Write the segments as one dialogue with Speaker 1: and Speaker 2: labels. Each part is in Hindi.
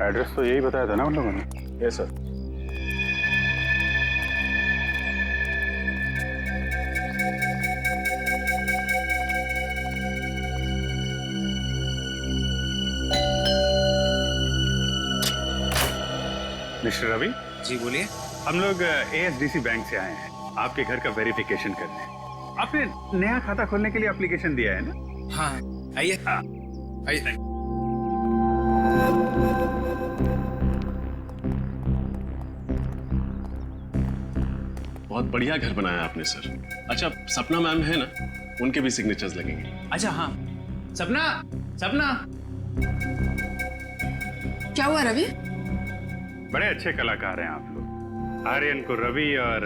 Speaker 1: एड्रेस तो यही बताया था ना उन लोगों ने?
Speaker 2: Yes sir.
Speaker 1: मिस्टर रवि,
Speaker 3: जी बोलिए।
Speaker 1: हम लोग एएसडीसी बैंक से आए हैं आपके घर का वेरिफिकेशन करने। आपने नया खाता खोलने के लिए एप्लीकेशन दिया है ना?
Speaker 3: हाँ आइए।
Speaker 1: हाँ
Speaker 3: आइए।
Speaker 2: बहुत बढ़िया घर बनाया आपने सर। अच्छा, सपना मैम है ना, उनके भी सिग्नेचर्स लगेंगे।
Speaker 3: अच्छा हाँ, सपना सपना।
Speaker 4: क्या हुआ रवि?
Speaker 1: बड़े अच्छे कलाकार हैं आप लोग। आर्यन को रवि और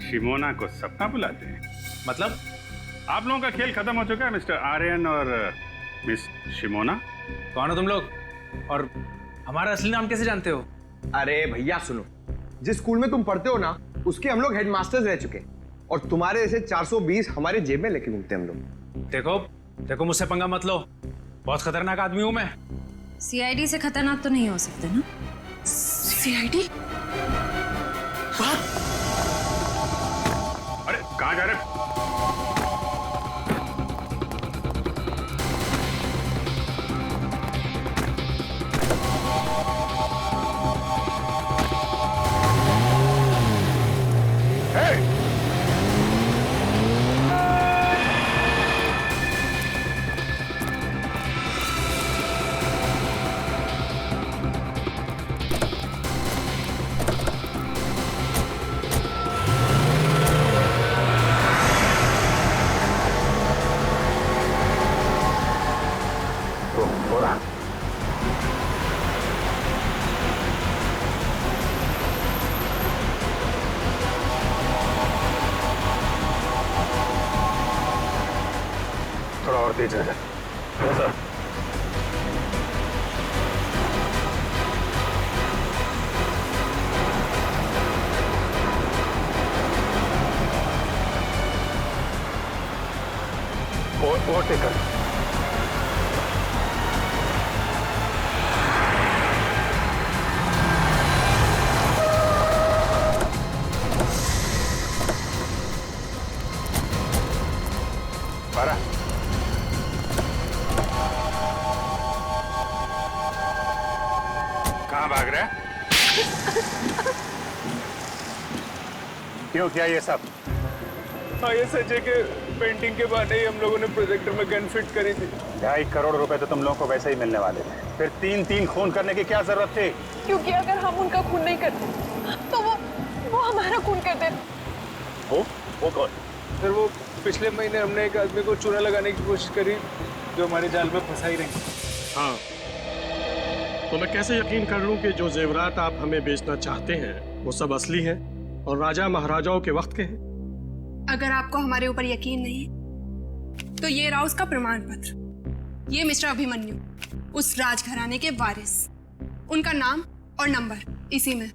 Speaker 1: शिमोना को सपना बुलाते हैं।
Speaker 3: मतलब?
Speaker 1: आप लोगों का खेल खत्म हो चुका है मिस्टर आर्यन और मिस शिमोना।
Speaker 3: कौन हो तुम लोग और हमारा असली नाम कैसे जानते हो?
Speaker 5: अरे भैया सुनो, जिस स्कूल में तुम पढ़ते हो ना, उसके हम लोग हेडमास्टर्स रह चुके हैं और तुम्हारे जैसे 420 हमारे जेब में लेके घूमते हैं हम लोग।
Speaker 3: देखो देखो, मुझसे पंगा मत लो, बहुत खतरनाक आदमी हूं मैं।
Speaker 4: सीआईडी से खतरनाक तो नहीं हो सकते ना? सीआईडी?
Speaker 1: अरे कहाँ जा रहे? थोड़ा और तेज है। ओवरटेक कर। कहाँ भाग रहा है? क्यों किया ये सब?
Speaker 6: हाँ, ये सचे के पेंटिंग के बहाने ही हम लोगों ने प्रोजेक्टर में गन फिट करी थी।
Speaker 1: 2.5 करोड़ रुपए तो तुम लोगों को वैसे ही मिलने वाले थे, फिर 3-3 खून करने की क्या जरूरत थी?
Speaker 7: क्योंकि अगर हम उनका खून नहीं करते तो वो हमारा खून कर देते।
Speaker 1: वो कौन?
Speaker 6: फिर वो पिछले महीने हमने एक आदमी को चूना लगाने की कोशिश करी जो हमारे जाल में फंसा ही रही।
Speaker 2: हाँ, तो मैं कैसे यकीन कर लूं कि जो जेवरात आप हमें बेचना चाहते हैं वो सब असली हैं और राजा महाराजाओं के वक्त के हैं?
Speaker 4: अगर आपको हमारे ऊपर यकीन नहीं तो ये रहा उसका प्रमाण पत्र। ये मिस्टर अभिमन्यु, उस राजघराने के वारिस, उनका नाम और नंबर इसी में।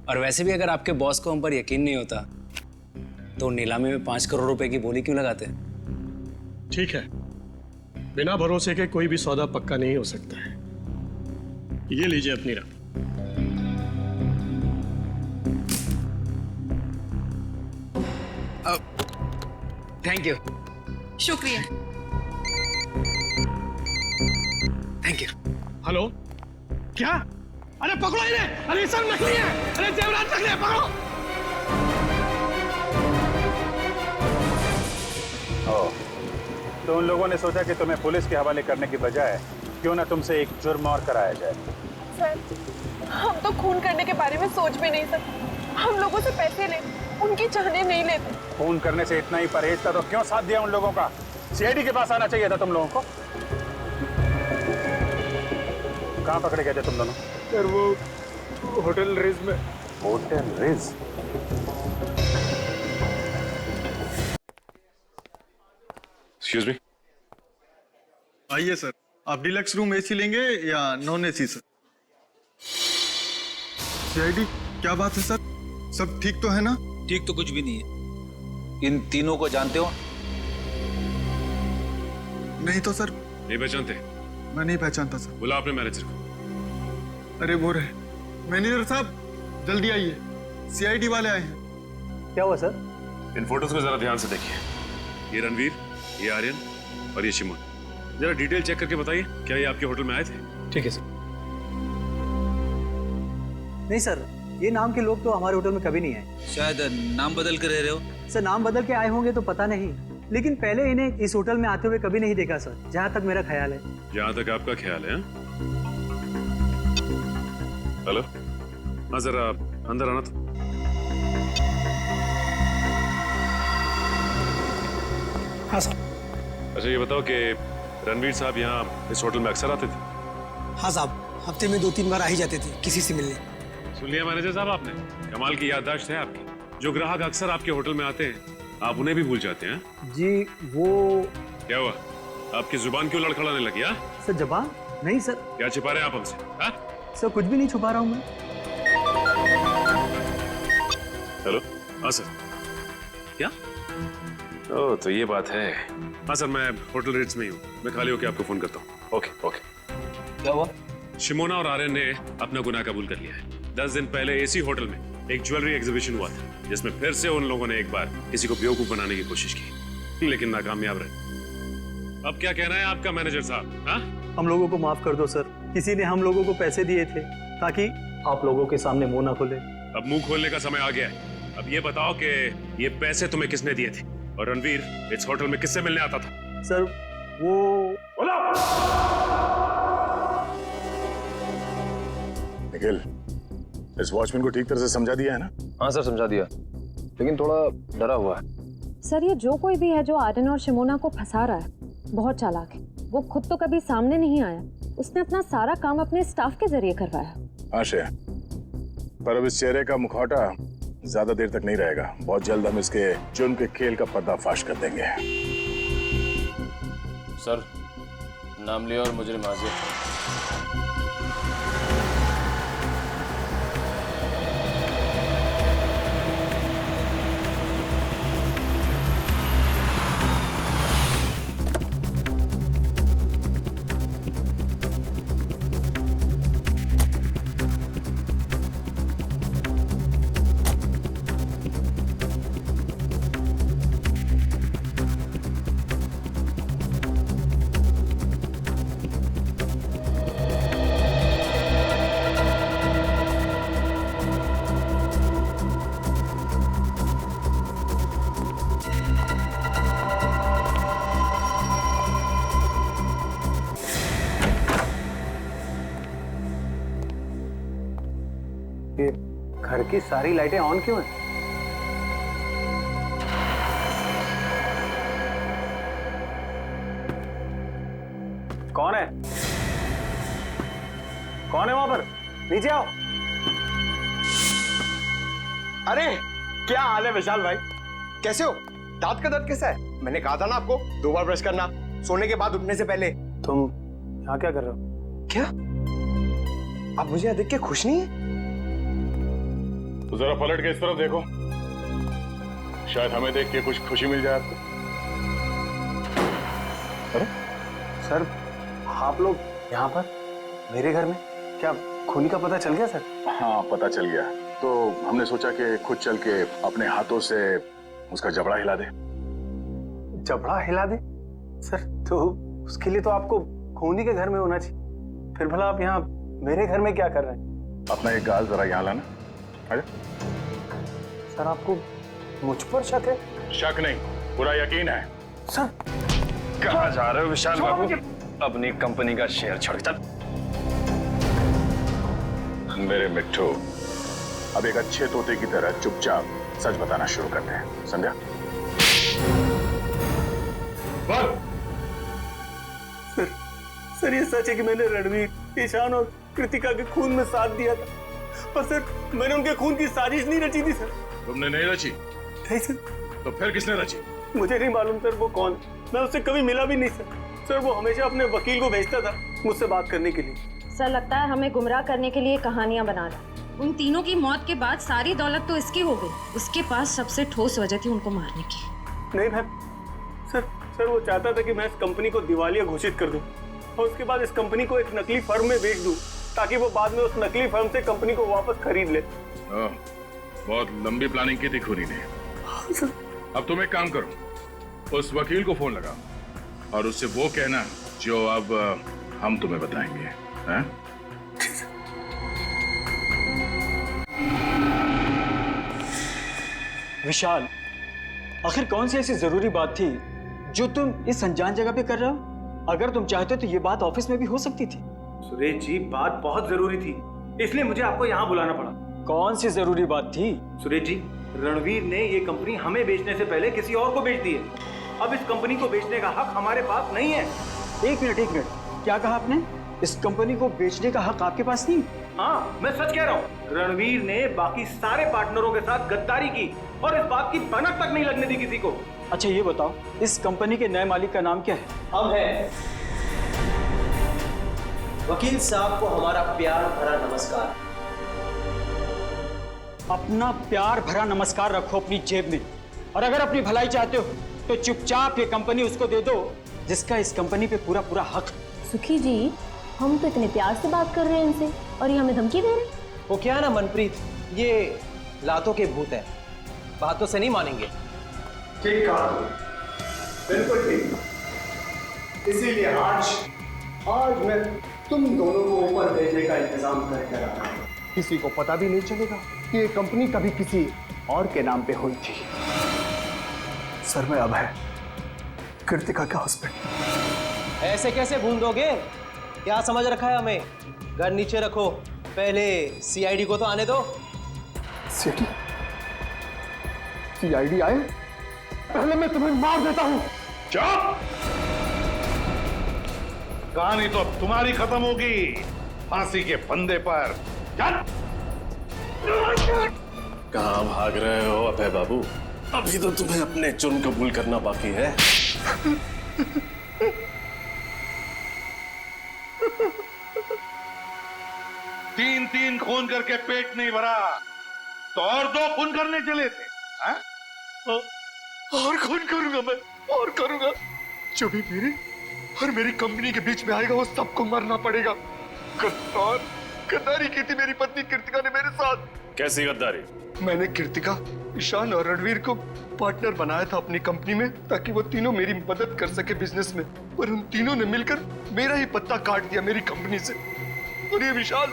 Speaker 3: और वैसे भी अगर आपके बॉस को हम पर यकीन नहीं होता तो नीलामी में 5 करोड़ रुपए की बोली क्यों लगाते?
Speaker 2: ठीक है, बिना भरोसे के कोई भी सौदा पक्का नहीं हो सकता है। ये लीजिए अपनी रकम।
Speaker 3: Thank you.
Speaker 4: शुक्रिया।
Speaker 3: Thank you.
Speaker 2: हेलो, क्या? अरे पकड़ो इन्हें! अरे सब नकली है! अरे जेवरात नकली है, पकड़ो!
Speaker 1: तो उन लोगों ने सोचा कि तुम्हें पुलिस के हवाले करने की बजाय क्यों ना तुमसे एक जुर्म और कराया जाए।
Speaker 7: सर, हम तो खून करने के बारे में सोच भी नहीं सकते। हम लोगों से पैसे ले, उनकी चाहने नहीं लेते।
Speaker 1: खून करने से इतना ही परहेज था तो क्यों साथ दिया उन लोगों का? सीआईडी के पास आना चाहिए था तुम लोगों को। कहाँ पकड़े गए थे तुम दोनों?
Speaker 6: सर वो होटल रिज में।
Speaker 1: Hotel ridge?
Speaker 2: Excuse me.
Speaker 8: आइए सर, आप डिलक्स रूम एसी लेंगे या नॉन एसी सर? सीआईडी, क्या बात है सर? सब ठीक तो है ना?
Speaker 9: ठीक तो कुछ भी नहीं है। इन तीनों को जानते हो?
Speaker 8: नहीं तो सर।
Speaker 2: नहीं पहचानते?
Speaker 8: मैं नहीं पहचानता सर।
Speaker 2: बुला अपने मैनेजर को।
Speaker 8: अरे वो रहे मैनेजर साहब, जल्दी आइए, सीआईडी वाले आए हैं।
Speaker 10: क्या हुआ सर?
Speaker 11: इन फोटोज को जरा ध्यान से देखिए। ये रणवीर, ये आर्यन और ये शिमोन। जरा डिटेल चेक करके बताइए, क्या ये आपके होटल में आए थे?
Speaker 10: ठीक है सर। नहीं सर, ये नाम के लोग तो हमारे होटल में कभी नहीं आए।
Speaker 9: शायद नाम बदल कर रह रहे हो।
Speaker 10: सर नाम बदल के आए होंगे तो पता नहीं, लेकिन पहले इन्हें इस होटल में आते हुए कभी नहीं देखा सर, जहाँ तक मेरा ख्याल है।
Speaker 11: जहां तक आपका ख्याल है। हेलो, हाँ जरा अंदर आना था।
Speaker 10: हाँ सर।
Speaker 11: अच्छा ये बताओ कि रणवीर साहब यहाँ इस होटल में अक्सर आते थे?
Speaker 10: हाँ साहब, हफ्ते में 2-3 बार आ ही जाते थे किसी से मिलने।
Speaker 11: सुन लिया मैनेजर साहब आपने? कमाल की याददाश्त है आपकी। जो ग्राहक अक्सर आपके होटल में आते हैं आप उन्हें भी भूल जाते हैं।
Speaker 10: जी वो
Speaker 11: क्या हुआ, आपकी जुबान क्यों लड़खड़ाने लगी? हाँ
Speaker 10: सर, जबान नहीं सर।
Speaker 11: क्या छिपा रहे हैं आप हमसे? हाँ
Speaker 10: सर कुछ भी नहीं छुपा रहा हूँ मैं।
Speaker 11: हेलो, हाँ सर। क्या? ओह तो ये बात है। हाँ सर, मैं होटल रिट्स में ही हूँ, मैं खाली होकर आपको फोन करता हूँ। Okay okay.
Speaker 10: क्या हुआ?
Speaker 11: शिमोना और आर्यन ने अपना गुनाह कबूल कर लिया है। 10 दिन पहले इसी होटल में एक ज्वेलरी एग्जीबिशन हुआ था, जिसमें फिर से उन लोगों ने एक बार किसी को बेवकूफ बनाने की कोशिश की, लेकिन नाकामयाब रहे। अब क्या कहना है आपका मैनेजर साहब? हाँ,
Speaker 10: हम लोगों को माफ कर दो सर। किसी ने हम लोगों को पैसे दिए थे ताकि आप लोगों के सामने मुंह ना खोले।
Speaker 11: अब मुंह खोलने का समय आ गया है। अब ये बताओ कि ये पैसे तुम्हें किसने दिए थे, और रणवीर इस होटल में किससे मिलने आता था?
Speaker 10: सर वो
Speaker 12: निखिल, इस वॉचमैन को ठीक तरह से समझा दिया है ना?
Speaker 6: हाँ सर समझा दिया, लेकिन थोड़ा डरा हुआ है।
Speaker 13: सर ये जो कोई भी है जो आर्यन और शिमोना को फंसा रहा है, बहुत चालाक है। वो खुद तो कभी सामने नहीं आया, उसने अपना सारा काम अपने स्टाफ के जरिए करवाया।
Speaker 12: आशय, पर अब इस चेहरे का मुखौटा ज्यादा देर तक नहीं रहेगा। बहुत जल्द हम इसके जुर्म के खेल का पर्दाफाश कर देंगे।
Speaker 6: सर नाम लिया और मुजरिम हाजिर।
Speaker 10: घर की सारी लाइटें ऑन क्यों हैं? कौन है? कौन है वहां पर? नीचे आओ।
Speaker 5: अरे क्या हाल है विशाल भाई, कैसे हो? दांत का दर्द कैसा है? मैंने कहा था ना आपको 2 बार ब्रश करना सोने के बाद उठने से पहले।
Speaker 10: तुम यहाँ क्या कर रहे हो?
Speaker 5: क्या आप मुझे यहाँ देख के खुश नहीं है?
Speaker 12: तो जरा पलट के इस तरफ देखो, शायद हमें देख के कुछ खुशी मिल जाए आपको।
Speaker 10: अरे सर, आप लोग यहाँ पर मेरे घर में? क्या खूनी का पता चल गया सर?
Speaker 12: हाँ पता चल गया, तो हमने सोचा कि खुद चल के अपने हाथों से उसका जबड़ा हिला दे।
Speaker 10: जबड़ा हिला दे? सर तो उसके लिए तो आपको खूनी के घर में होना चाहिए, फिर भला आप यहाँ मेरे घर में क्या कर रहे हैं?
Speaker 12: अपना एक गाल जरा यहाँ लाना। आजा।
Speaker 10: सर आपको मुझ पर शक है?
Speaker 12: शक नहीं, पूरा यकीन है।
Speaker 10: सर
Speaker 6: कहाँ जा रहे हो विशाल बाबू? अपनी कंपनी का शेयर छोड़ चल।
Speaker 12: मेरे मिट्ठू, अब एक अच्छे तोते की तरह चुपचाप सच बताना शुरू करते हैं, समझा? बोल।
Speaker 10: सर ये सच है कि मैंने रणवीर, ईशान और कृतिका के खून में साथ दिया था, पर सर मैंने उनके खून की साजिश नहीं रची थी सर।
Speaker 12: तुमने नहीं रची?
Speaker 10: नहीं सर।
Speaker 12: तो फिर किसने रची?
Speaker 10: मुझे नहीं मालूम सर वो कौन, मैं उससे कभी मिला भी नहीं सर। सर वो हमेशा अपने वकील को भेजता था मुझसे बात करने के लिए।
Speaker 13: सर लगता है हमें गुमराह करने के लिए कहानियां बना रहा। उन तीनों की मौत के बाद सारी दौलत तो इसकी हो गई, उसके पास सबसे ठोस वजह थी उनको मारने की।
Speaker 10: नहीं मैम, सर वो चाहता था कि मैं इस कंपनी को दिवालिया घोषित कर दूं और उसके बाद इस कंपनी को एक नकली फर्म में बेच दूं ताकि वो बाद में उस नकली फर्म से कंपनी को वापस खरीद ले।
Speaker 12: बहुत लंबी प्लानिंग की थी खूनी ने। अब तुम एक काम करो, उस वकील को फोन लगाओ और उससे वो कहना जो अब हम तुम्हें बताएंगे। हैं?
Speaker 14: विशाल, आखिर कौन सी ऐसी जरूरी बात थी जो तुम इस अनजान जगह पे कर रहे हो? अगर तुम चाहते तो ये बात ऑफिस में भी हो सकती थी।
Speaker 10: सुरेश जी, बात बहुत जरूरी थी, इसलिए मुझे आपको यहाँ बुलाना पड़ा।
Speaker 14: कौन सी जरूरी बात थी?
Speaker 10: सुरेश जी, रणवीर ने ये कंपनी हमें बेचने से पहले किसी और को बेच दी है। अब इस कंपनी को बेचने का हक हमारे पास नहीं है।
Speaker 14: एक मिनट, क्या कहा आपने? इस कंपनी को बेचने का हक आपके पास नहीं?
Speaker 10: हाँ, मैं सच कह रहा हूँ। रणवीर ने बाकी सारे पार्टनरों के साथ गद्दारी की और इस बात की भनक तक नहीं लगने दी किसी को।
Speaker 14: अच्छा ये बताओ, इस कंपनी के नए मालिक का नाम क्या है?
Speaker 15: हम हैं। वकील साहब को हमारा प्यार भरा नमस्कार।
Speaker 14: अपना प्यार भरा नमस्कार रखो अपनी जेब में, और अगर अपनी भलाई चाहते हो तो चुपचाप ये कंपनी उसको दे दो जिसका इस कंपनी पे पूरा पूरा हक।
Speaker 13: सुखी जी, हम तो इतने प्यार से बात कर रहे हैं इनसे और ये हमें धमकी दे रहे हैं।
Speaker 15: वो क्या ना मनप्रीत, ये लातों के भूत है, बातों से नहीं मानेंगे।
Speaker 8: ठीक कहा, बिल्कुल ठीक। इसीलिए आज मैं तुम दोनों को ऊपर भेजने का इंतजाम करके रखा हूं। किसी को पता भी नहीं चलेगा कि ये कंपनी कभी किसी और के नाम पे हुई थी। सर में अब है कृतिका का हस्बैंड।
Speaker 15: ऐसे कैसे भूल दोगे? क्या समझ रखा है हमें? घर नीचे रखो, पहले सीआईडी को तो आने दो।
Speaker 8: सीआईडी आए पहले मैं तुम्हें मार देता हूं।
Speaker 12: चुप! कहानी तो अब तुम्हारी खत्म होगी, फांसी के फंदे पर।
Speaker 16: कहाँ भाग रहे हो अभय बाबू? अभी तो तुम्हें अपने जुर्म कबूल करना बाकी है।
Speaker 12: तीन खून करके पेट नहीं भरा तो और 2 खून करने चले थे। हा?
Speaker 8: और खून करूंगा मैं, और करूंगा। जो भी मेरे और मेरी कंपनी के बीच में आएगा वो सबको मरना पड़ेगा। गद्दारी की थी मेरी पत्नी कृतिका ने मेरे साथ।
Speaker 16: कैसी गद्दारी?
Speaker 8: मैंने कृतिका, ईशान और रणवीर को पार्टनर बनाया था अपनी कंपनी में ताकि वो तीनों मेरी मदद कर सके बिजनेस में, पर उन तीनों ने मिलकर मेरा ही पत्ता काट दिया मेरी कंपनी से। और ये विशाल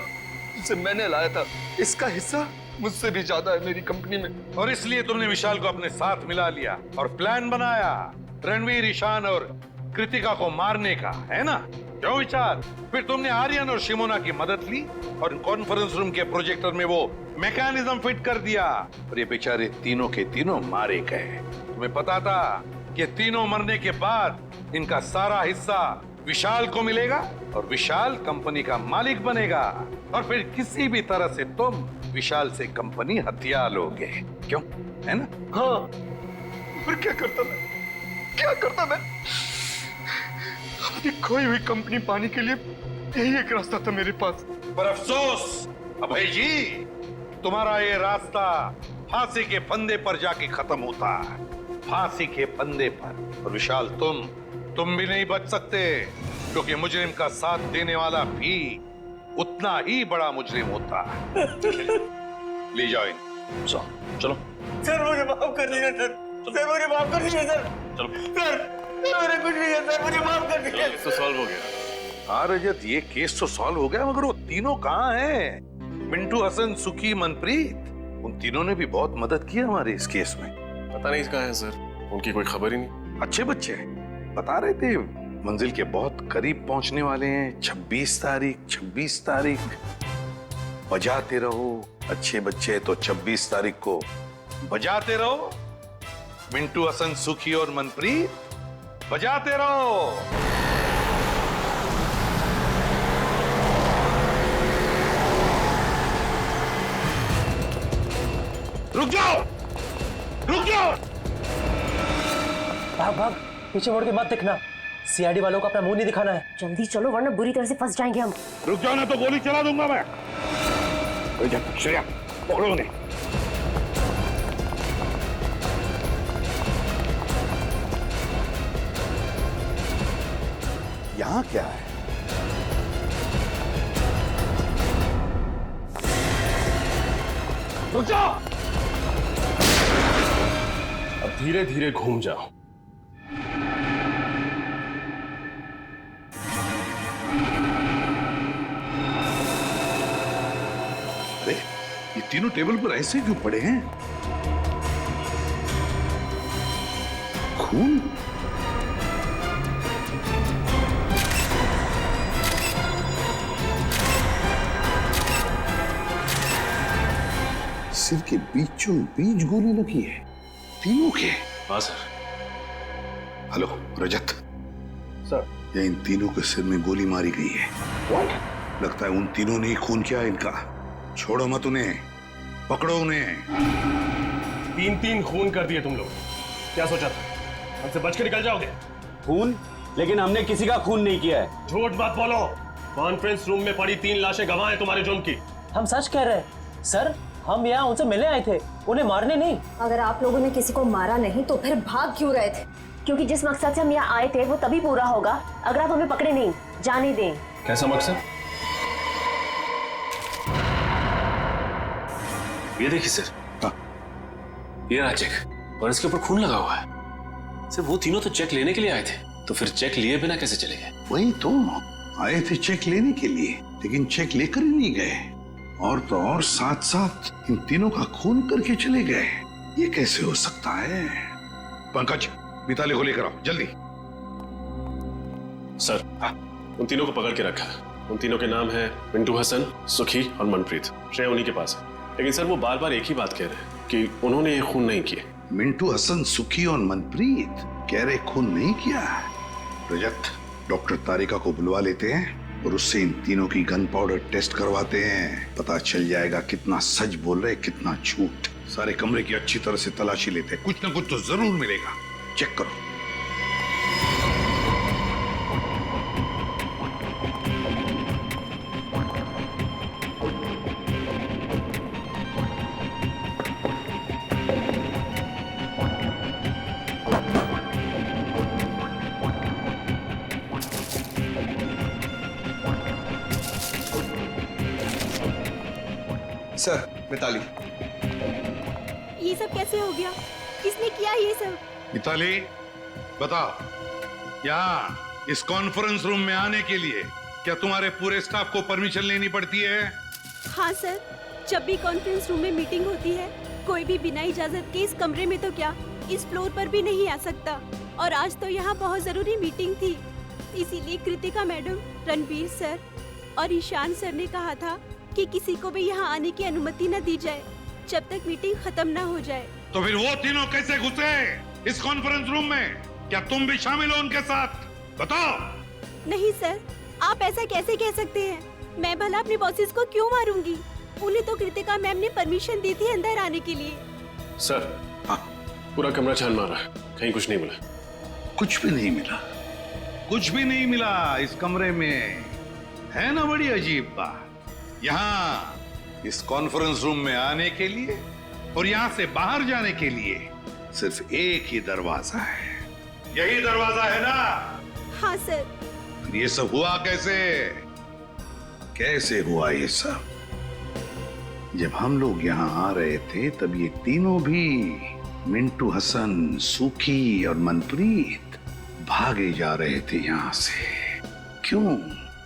Speaker 8: जिसे मैंने लाया था, इसका हिस्सा मुझसे भी ज्यादा है मेरी कंपनी में।
Speaker 12: और इसलिए तुमने विशाल को अपने साथ मिला लिया और प्लान बनाया रणवीर, ईशान और कृतिका को मारने का, है ना? क्यों विशाल? फिर तुमने आर्यन और शिमोना की मदद ली और कॉन्फ्रेंस रूम के प्रोजेक्टर में वो मैकेनिज्म फिट कर दिया और ये बेचारे तीनों के तीनों मारे गए। तुम्हें पता था कि तीनों मरने के बाद इनका सारा हिस्सा विशाल को मिलेगा और विशाल कंपनी का मालिक बनेगा और फिर किसी भी तरह से तुम विशाल से कंपनी हथिया लोगे। क्यों? है ना?
Speaker 8: हाँ, पर क्या करता मैं? अपनी खोई हुई कंपनी पाने के लिए यही एक रास्ता था मेरे पास।
Speaker 12: पर अफसोस अभय जी, तुम्हारा ये रास्ता फांसी के फंदे पर जाके खत्म होता है, फांसी के फंदे पर। और विशाल, तुम भी नहीं बच सकते, क्योंकि मुजरिम का साथ देने वाला भी उतना ही बड़ा मुजरिम होता है। ले जाओ इन।
Speaker 16: चलो।
Speaker 10: सर मुझे माफ कर दीजिए सर, मुझे माफ कर दीजिए सर।
Speaker 16: चलो
Speaker 10: सर, मेरे कुछ नहीं है सर, मुझे माफ कर दीजिए।
Speaker 16: तो सॉल्व हो गया।
Speaker 12: हाँ रजत, ये केस तो सॉल्व हो गया, मगर वो तीनों कहाँ हैं? मिंटू, हसन, सुखी, मनप्रीत, उन तीनों ने भी बहुत मदद की हमारे इस केस में।
Speaker 16: पता नहीं कहाँ है सर, उनकी कोई खबर ही नहीं।
Speaker 12: अच्छे बच्चे बता रहे थे मंजिल के बहुत करीब पहुंचने वाले हैं। 26 तारीख बजाते रहो अच्छे बच्चे, तो 26 तारीख को बजाते रहो। मिंटू, हसन, सुखी और मनप्रीत बजाते रहो। रुक जाओ!
Speaker 15: भाग, पीछे मुड़ के मत देखना। सीआईडी वालों को अपना मुंह नहीं दिखाना है।
Speaker 13: जल्दी चलो वरना बुरी तरह से फंस जाएंगे हम।
Speaker 12: रुक जाओ ना तो गोली चला दूंगा मैं। श्रेया, पकड़ो उन्हें।
Speaker 17: यहाँ क्या है?
Speaker 16: रुक जाओ। अब धीरे धीरे घूम जाओ।
Speaker 12: अरे ये तीनों टेबल पर ऐसे क्यों पड़े हैं? खून? सिर के बीचों बीच गोली लगी है, तीनों के।
Speaker 11: हाँ सर।
Speaker 12: हेलो रजत
Speaker 10: सर,
Speaker 12: ये इन तीनों के सिर में गोली मारी गई है। लगता है उन तीनों ने ही खून किया इनका। छोड़ो मत उन्हें, पकड़ो उन्हें।
Speaker 16: 3-3 खून कर दिए तुम लोग। क्या सोचा था हमसे बच के निकल जाओगे?
Speaker 14: खून? लेकिन हमने किसी का खून नहीं किया है।
Speaker 16: झूठ मत बोलो। कॉन्फ्रेंस रूम में पड़ी 3 लाशें गवाह हैं तुम्हारे जुर्म की।
Speaker 15: हम सच कह रहे हैं सर, हम यहाँ उनसे मिलने आए थे, उन्हें मारने नहीं।
Speaker 13: अगर आप लोगों ने किसी को मारा नहीं तो फिर भाग क्यों रहे थे? क्योंकि जिस मकसद से हम यहाँ आए थे वो तभी पूरा होगा अगर आप हमें पकड़े नहीं, जाने दें।
Speaker 16: कैसा मकसद?
Speaker 11: ये देखिए सर। हाँ। ये रहा चेक और इसके ऊपर खून लगा हुआ है। सर वो तीनों तो चेक लेने के लिए आए थे, तो फिर चेक लिए बिना कैसे चले गए?
Speaker 12: वही तो, आए थे चेक लेने के लिए, लेकिन चेक लेकर ही नहीं गए। और तो और साथ साथ इन तीनों का खून करके चले गए। ये कैसे हो सकता है? पंकज, मिताली को लेकर आओ जल्दी।
Speaker 16: सर, उन तीनों को पकड़ के रखा है। उन तीनों के नाम है मिंटू हसन, सुखी और मनप्रीत। श्रेय उन्हीं के पास है, लेकिन सर वो बार बार एक ही बात कह रहे हैं कि उन्होंने ये खून नहीं किए।
Speaker 12: मिंटू हसन, सुखी और मनप्रीत कह रहे खून नहीं किया। रजत, डॉक्टर तारिका को बुलवा लेते हैं और उससे इन तीनों की गन पाउडर टेस्ट करवाते हैं। पता चल जाएगा कितना सच बोल रहे, कितना झूठ। सारे कमरे की अच्छी तरह से तलाशी लेते हैं, कुछ ना कुछ तो जरूर मिलेगा। चेक करो।
Speaker 5: सर, मिताली।
Speaker 7: ये सब कैसे हो गया? किसने किया ये सब?
Speaker 12: मिताली, बताओ, यहाँ इस कॉन्फ्रेंस रूम में आने के लिए क्या तुम्हारे पूरे स्टाफ को परमिशन लेनी पड़ती है?
Speaker 7: हाँ सर, जब भी कॉन्फ्रेंस रूम में मीटिंग होती है, कोई भी बिना इजाजत के इस कमरे में तो क्या, इस फ्लोर पर भी नहीं आ सकता। और आज तो यहाँ बहुत जरूरी मीटिंग थी, इसीलिए कृतिका मैडम, रणवीर सर और ईशान सर ने कहा था कि किसी को भी यहाँ आने की अनुमति न दी जाए जब तक मीटिंग खत्म न हो जाए।
Speaker 12: तो फिर वो तीनों कैसे घुसे इस कॉन्फ्रेंस रूम में? क्या तुम भी शामिल हो उनके साथ? बताओ।
Speaker 7: नहीं सर, आप ऐसा कैसे कह सकते हैं? मैं भला अपने बॉसेस को क्यों मारूंगी? उन्हें तो कृतिका मैम ने परमिशन दी थी अंदर आने के लिए।
Speaker 16: सर, हाँ, पूरा कमरा छान मारा है, कहीं कुछ नहीं मिला।
Speaker 12: कुछ भी नहीं मिला? कुछ भी नहीं मिला इस कमरे में? है ना बड़ी अजीब बात। यहाँ इस कॉन्फ्रेंस रूम में आने के लिए और यहाँ से बाहर जाने के लिए सिर्फ एक ही दरवाजा है। यही दरवाजा है ना?
Speaker 7: हाँ सर।
Speaker 12: फिर ये सब हुआ कैसे? कैसे हुआ ये सब? जब हम लोग यहाँ आ रहे थे तब ये तीनों भी, मिंटू हसन, सुखी और मनप्रीत, भागे जा रहे थे यहाँ से। क्यों?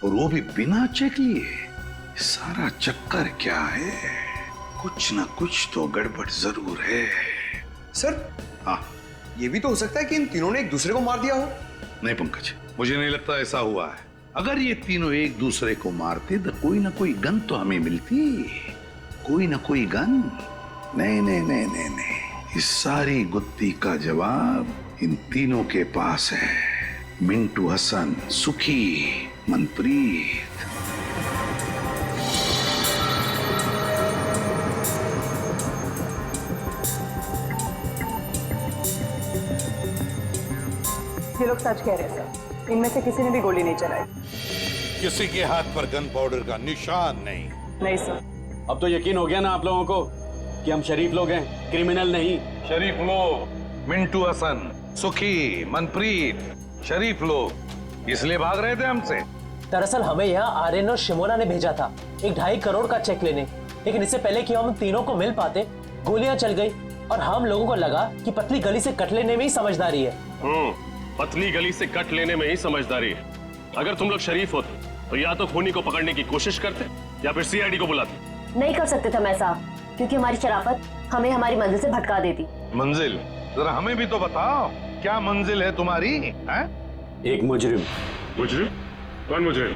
Speaker 12: और वो भी बिना चेक लिए। सारा चक्कर क्या है? कुछ ना कुछ तो गड़बड़ जरूर है।
Speaker 5: सर,
Speaker 12: हाँ,
Speaker 5: ये भी तो हो सकता है कि इन तीनों ने एक दूसरे को मार दिया हो।
Speaker 12: नहीं पंकज, मुझे नहीं लगता ऐसा हुआ है। अगर ये तीनों एक दूसरे को मारते तो कोई ना कोई गन तो हमें मिलती। कोई ना कोई गन। नहीं नहीं नहीं नहीं नहीं, इस सारी गुत्थी का जवाब इन तीनों के पास है। मिंटू हसन, सुखी, मनप्रीत।
Speaker 17: ये लोग सच कह रहे हैं सर, इनमें से किसी ने भी गोली नहीं चलाई।
Speaker 12: किसी के हाथ पर गन पाउडर का निशान नहीं।
Speaker 17: नहीं सर।
Speaker 14: अब तो यकीन हो गया ना आप लोगों को कि हम शरीफ लोग हैं, क्रिमिनल नहीं।
Speaker 12: शरीफ लोग, मिंटू हसन, सुखी, मनप्रीत, शरीफ लोग इसलिए भाग रहे थे हमसे।
Speaker 15: दरअसल हमें यहाँ आर्यन और शिमोना ने भेजा था एक 2.5 करोड़ का चेक लेने, लेकिन इससे पहले कि हम तीनों को मिल पाते गोलियां चल गई और हम लोगों को लगा कि पतली गली से कट लेने में ही समझदारी है।
Speaker 16: पतली गली से कट लेने में ही समझदारी है। अगर तुम लोग शरीफ होते तो या तो खूनी को पकड़ने की कोशिश करते या फिर सीआईडी को बुलाते।
Speaker 18: नहीं कर सकते थे मैं साहब, क्योंकि हमारी शराफत हमें हमारी मंजिल से भटका देती।
Speaker 12: मंजिल? जरा हमें भी तो बताओ, क्या मंजिल है तुम्हारी? है?
Speaker 16: एक मुजरिम। मुजरिम? कौन मुजरिम?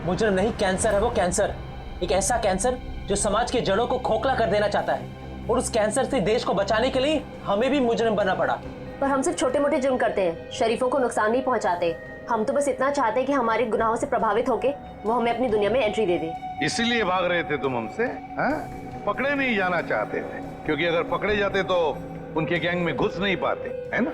Speaker 15: मुजरिम नहीं, कैंसर है वो, कैंसर। एक ऐसा कैंसर जो समाज के जड़ों को खोखला कर देना चाहता है, और उस कैंसर से देश को बचाने के लिए हमें भी मुजरिम बनना पड़ा।
Speaker 18: पर हम सिर्फ छोटे मोटे जुर्म करते हैं, शरीफों को नुकसान नहीं पहुंचाते। हम तो बस इतना चाहते हैं कि हमारे गुनाहों से प्रभावित होके वो हमें अपनी दुनिया में एंट्री दे दे।
Speaker 12: इसीलिए भाग रहे थे तुम हमसे? पकड़े नहीं जाना चाहते थे, क्योंकि अगर पकड़े जाते तो उनके गैंग में घुस नहीं पाते, है ना?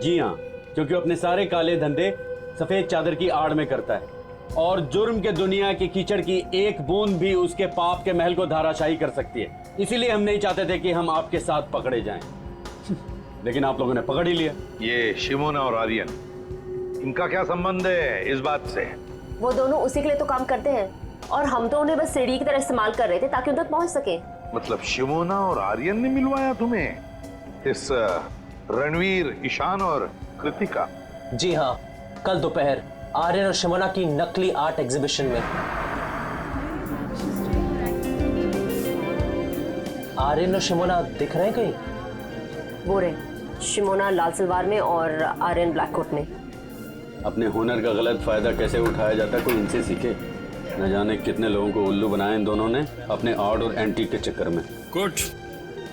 Speaker 19: जी हाँ, क्योंकि अपने सारे काले धंधे सफेद चादर की आड़ में करता है, और जुर्म के दुनिया के कीचड़ की एक बूंद भी उसके पाप के महल को धाराशाही कर सकती है। इसीलिए हम नहीं चाहते थे कि हम आपके साथ पकड़े जाएं। लेकिन आप लोगों ने पकड़ ही लिया।
Speaker 12: ये शिमोना और आर्यन, इनका क्या संबंध है इस बात से?
Speaker 18: वो दोनों उसी के लिए तो काम करते हैं, और हम तो उन्हें बस सीढ़ी की तरह इस्तेमाल कर रहे थे ताकि उन तक पहुंच सके।
Speaker 12: मतलब शिमोना और आर्यन ने मिलवाया तुम्हें इस रणवीर, ईशान और कृतिका?
Speaker 15: जी हाँ, कल दोपहर आर्यन और शिमोना की नकली आर्ट एग्जीबिशन में। आर्यन और शिमोना दिख रहे हैं कहीं?
Speaker 18: वो रहे, शिमोना लाल सलवार में और आर्यन ब्लैक कोट में।
Speaker 19: अपने हुनर का गलत फायदा कैसे उठाया जाता है कोई इनसे सीखे। न जाने कितने लोगों को उल्लू बनाया इन दोनों ने अपने आर्ट और एंटीक के चक्कर में।
Speaker 20: गुड,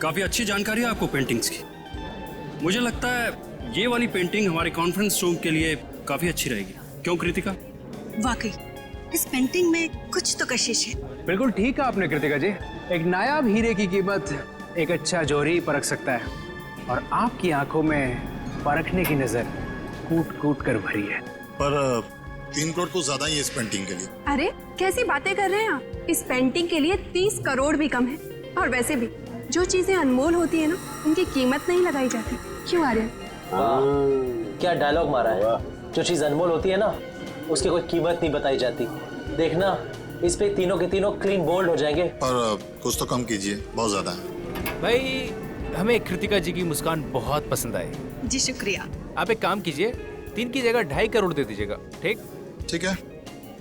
Speaker 20: काफी अच्छी जानकारी है आपको पेंटिंग्स की। मुझे लगता है ये वाली पेंटिंग हमारे कॉन्फ्रेंस रूम के लिए काफी अच्छी रहेगी, क्यों कृतिका?
Speaker 21: वाकई इस पेंटिंग में कुछ तो कशिश है।
Speaker 10: बिल्कुल ठीक है आपने कृतिका जी। एक नायाब हीरे की कीमत एक अच्छा जौहरी परख सकता है, और आपकी आंखों में परखने की नजर कूट कूट कर भरी है।
Speaker 22: पर 3 करोड़ तो ज्यादा ही है इस पेंटिंग के लिए।
Speaker 4: अरे कैसी बातें कर रहे हैं आप? इस पेंटिंग के लिए 30 करोड़ भी कम है। और वैसे भी जो चीजें अनमोल होती है ना, उनकी कीमत नहीं लगाई जाती। क्यों आर्यन?
Speaker 15: क्या डायलॉग मारा है। जो चीज अनमोल होती है ना, उसकी कोई कीमत नहीं बताई जाती। देखना, इस पे तीनों के तीनों क्लीन बोल्ड हो जाएंगे।
Speaker 22: पर कुछ तो कम कीजिए, बहुत ज्यादा है।
Speaker 23: भाई, हमें कृतिका जी की मुस्कान बहुत पसंद आई।
Speaker 21: जी शुक्रिया।
Speaker 23: आप एक काम कीजिए, 3 की जगह 2.5 करोड़ दे दीजिएगा। ठीक?
Speaker 22: ठीक है,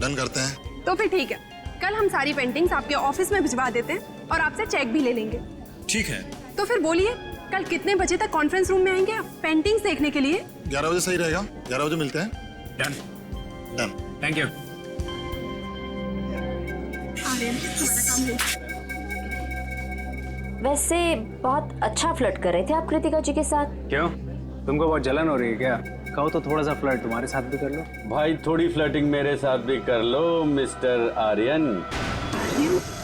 Speaker 22: डन करते हैं।
Speaker 4: तो फिर ठीक है, कल हम सारी पेंटिंग्स आपके ऑफिस में भिजवा देते हैं और आपसे चेक भी ले लेंगे।
Speaker 20: ठीक है।
Speaker 4: तो फिर बोलिए, कल कितने बजे तक कॉन्फ्रेंस रूम में आएंगे आप पेंटिंग्स देखने के लिए?
Speaker 22: 11 बजे सही रहेगा। 11 बजे मिलते हैं।
Speaker 20: डन।
Speaker 22: डन।
Speaker 20: Thank you.
Speaker 18: वैसे बहुत अच्छा फ्लर्ट कर रहे थे आप कृतिका जी के साथ।
Speaker 10: क्यों, तुमको बहुत जलन हो रही है क्या? कहो तो थोड़ा सा फ्लर्ट तुम्हारे साथ भी कर लो।
Speaker 19: भाई थोड़ी फ्लर्टिंग मेरे साथ भी कर लो मिस्टर आर्यन।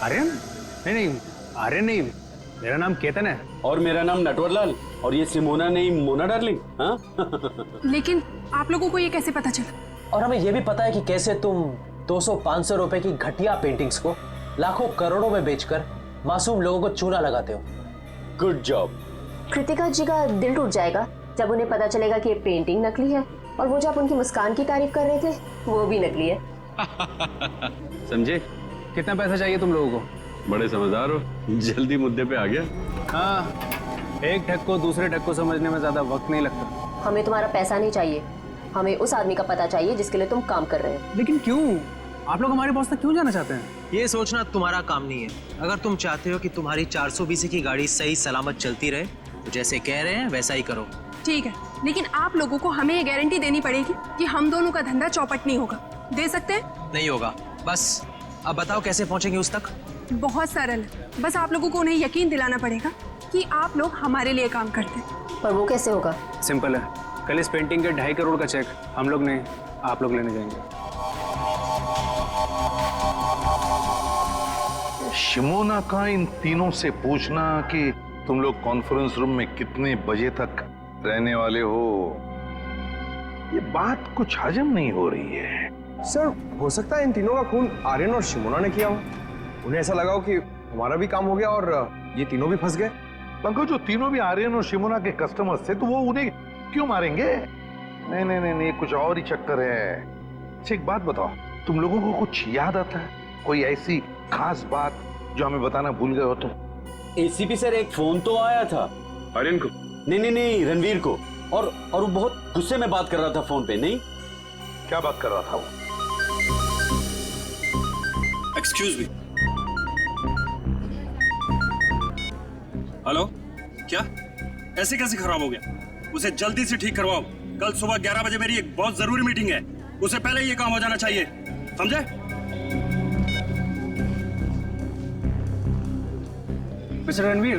Speaker 10: आर्यन? नहीं, आर्यन नहीं, मेरा नाम केतन है।
Speaker 19: और मेरा नाम नटवरलाल। और ये सिमोना नहीं, मोना डार्लिंग। हाँ?
Speaker 4: लेकिन आप लोगों को ये कैसे पता चला?
Speaker 15: और हमें ये भी पता है कि कैसे तुम 200-500 रुपए की घटिया पेंटिंग्स को लाखों करोड़ों में बेचकर मासूम लोगों को चूना लगाते हो।
Speaker 19: Good job.
Speaker 18: कृतिका जी का दिल टूट जाएगा जब उन्हें पता चलेगा कि ये पेंटिंग नकली है, और वो जो आप उनकी मुस्कान की तारीफ कर रहे थे वो भी नकली है।
Speaker 10: समझे? कितना पैसा चाहिए तुम लोगों को?
Speaker 19: बड़े समझदार हो, जल्दी मुद्दे पे आ गया।
Speaker 10: हाँ, एक ठग को दूसरे ठग को समझने में ज्यादा वक्त नहीं लगता।
Speaker 18: हमें तुम्हारा पैसा नहीं चाहिए, हमें उस आदमी का पता चाहिए जिसके लिए तुम काम कर रहे हो।
Speaker 10: लेकिन क्यों? आप लोग हमारे बॉस तक क्यों जाना चाहते हैं?
Speaker 15: ये सोचना तुम्हारा काम नहीं है। अगर तुम चाहते हो कि तुम्हारी 420 की गाड़ी सही सलामत चलती रहे, तो जैसे कह रहे हैं वैसा ही करो।
Speaker 4: ठीक है, लेकिन आप लोगों को हमें ये गारंटी देनी पड़ेगी कि हम दोनों का धंधा चौपट नहीं होगा। दे सकते हैं?
Speaker 15: नहीं होगा। बस अब बताओ कैसे पहुंचेंगे उस तक?
Speaker 4: बहुत सरल है, बस आप लोगों को उन्हें यकीन दिलाना पड़ेगा कि आप लोग हमारे लिए काम करते हैं।
Speaker 18: पर वो कैसे होगा?
Speaker 10: सिंपल है, कल इस पेंटिंग के 2.5 करोड़ का चेक हम लोग नहीं, आप लोग लेने जाएंगे।
Speaker 12: शिमोना का इन तीनों से पूछना कि तुम लोग कॉन्फ्रेंस रूम में कितने बजे तक रहने वाले हो, ये बात कुछ हजम नहीं हो रही है।
Speaker 5: सर, हो सकता है इन तीनों का खून आर्यन और शिमोना ने किया हो। उन्हें ऐसा लगा हो कि हमारा भी काम हो गया और ये तीनों भी फंस गए।
Speaker 12: पंकज, जो तीनों भी आर्यन और शिमोना के कस्टमर्स थे, तो वो उन्हें क्यों मारेंगे? नहीं नहीं नहीं नहीं, कुछ और ही चक्कर है। अच्छा, एक बात बताओ, तुम लोगों को कुछ याद आता है? कोई ऐसी खास बात जो हमें बताना भूल गए हो तुम?
Speaker 19: एसीपी सर, एक फोन तो आया था।
Speaker 16: आर्यन को?
Speaker 19: नहीं, रणवीर को। और वो बहुत गुस्से में बात कर रहा था फोन पे। नहीं,
Speaker 12: क्या बात कर रहा था वो?
Speaker 20: Excuse me. हेलो, क्या ऐसे कैसे खराब हो गया? उसे जल्दी से ठीक करवाओ। कल सुबह 11 बजे मेरी एक बहुत जरूरी मीटिंग है, उसे पहले ये काम हो जाना चाहिए, समझे?
Speaker 10: मिस्टर रणवीर,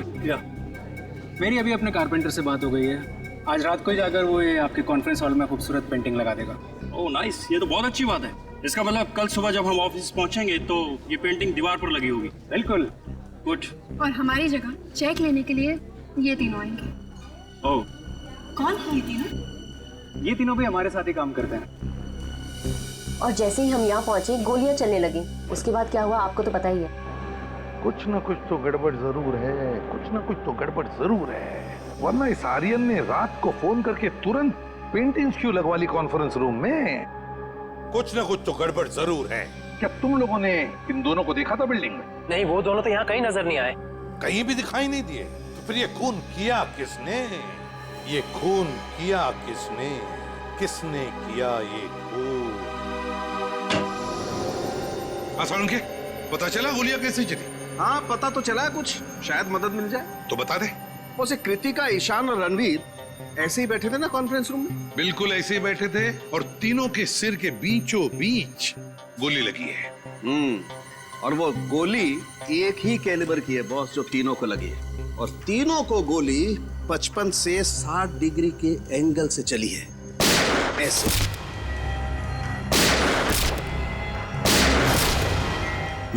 Speaker 10: मेरी अभी अपने कारपेंटर से बात हो गई है। आज रात को ही जाकर वो ये आपके कॉन्फ्रेंस हॉल में खूबसूरत पेंटिंग लगा देगा।
Speaker 20: ओह नाइस, ये तो बहुत अच्छी बात है। इसका मतलब कल सुबह जब हम ऑफिस पहुंचेंगे तो ये पेंटिंग दीवार पर लगी होगी।
Speaker 10: बिल्कुल।
Speaker 20: गुड।
Speaker 4: और हमारी जगह चेक लेने के लिए ये तीनों आएंगे।
Speaker 20: ओह,
Speaker 4: कौन है ये तीनों?
Speaker 10: ये तीनों भी हमारे साथ ही काम करते हैं।
Speaker 18: और जैसे ही हम यहाँ पहुंचे गोलियां चलने लगी। उसके बाद क्या हुआ आपको तो पता ही है।
Speaker 12: कुछ ना कुछ तो गड़बड़ जरूर है, कुछ ना कुछ तो गड़बड़ जरूर है, वरना इस आर्यन ने रात को फोन करके तुरंत पेंटिंग्स क्यों लगवा ली कॉन्फ्रेंस रूम में? कुछ ना कुछ तो गड़बड़ जरूर है। क्या तुम लोगों ने इन दोनों को देखा था बिल्डिंग में?
Speaker 15: नहीं, वो दोनों तो यहाँ कहीं नजर नहीं आए।
Speaker 12: कहीं भी दिखाई नहीं दिए। तो फिर ये खून किया किसने? ये खून किया किसने? किसने किया ये खून? आसान के पता चला गोलियां कैसे चली?
Speaker 8: हाँ, पता तो चला है कुछ, शायद मदद मिल जाए।
Speaker 12: तो बता दे।
Speaker 8: वैसे कृतिका, ईशान और रणवीर ऐसे ही बैठे थे ना कॉन्फ्रेंस रूम में?
Speaker 12: बिल्कुल ऐसे ही बैठे थे और तीनों के सिर के बीचों बीच गोली लगी है।
Speaker 8: और वो गोली एक ही कैलिबर की है बॉस, जो तीनों को लगी है। और तीनों को गोली 55 से 60 डिग्री के एंगल से चली है, ऐसे।